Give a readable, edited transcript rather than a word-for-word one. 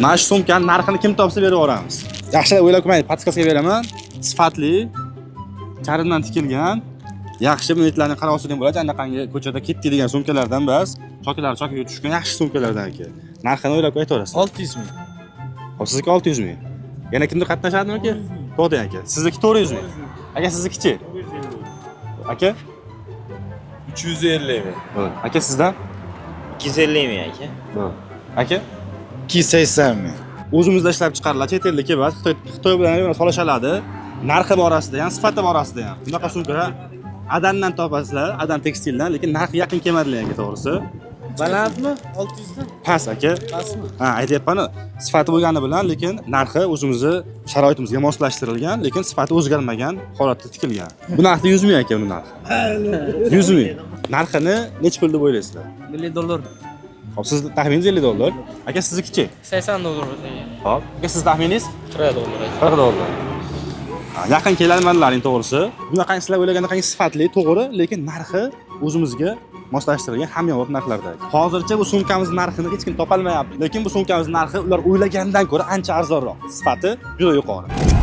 Mana shu sumkani narxini kim topsa berib yuboramiz. Yaxshilab o'ylab ko'ring, podskaga beraman. Sifatli, charmdan tikilgan, yaxshi millatlarning qarovsidan bo'ladi. Anaqangi ko'chada ketdi degan sumkalardan emas, chokilar chokiga tushgan yaxshi sumkalardan aka. Narxini o'ylab aytaverasiz. 600 ming. Hop, sizniki 600 ming. Yana kimdir qatnashadimi aka? To'g'ri aka. Sizniki 400 ming. Aka siznikichi? Aka? 350 ming. Aka sizdan? 250 ming aka. Aka? 280 ming. O'zimizda ishlab chiqariladi, chet ellik emas, Xitoy bilan solishiladi. Narxi borasida ham, sifati borasida ham. Bunaqa sumkalar Adandan topasizlar, Adan tekstildan, lekin narxi yaqin kelmadilar aka, to'g'risi. Balandmi? 600 dan? Past aka. Pastmi? Ha, aytyapman, sifati bo'lgani bilan, lekin narxi o'zimizni sharoitimizga moslashtirilgan, lekin sifati o'zgarmagan holatda tikilgan. Bu narxi 100 ming aka, bu narxi. 100 ming. Narxini necha pul deb o'ylaysizlar? $50. Hop, siz taxminingiz $50. Aka siznikichi? $80 bo'lsa. Hop, aka siz taxminingiz? $40. $40. Yaqin keladiganlarning to'g'risi. Bunaqa sizlar o'ylaganidek sifatli, to'g'ri, lekin narxi o'zimizga moslashtirilgan hamyonbop narxlarda. Hozircha bu sumkamiz narxini hech kim topolmayapti, lekin bu sumkamiz narxi ular o'ylagandan ko'ra ancha arzonroq. Sifati juda yuqori.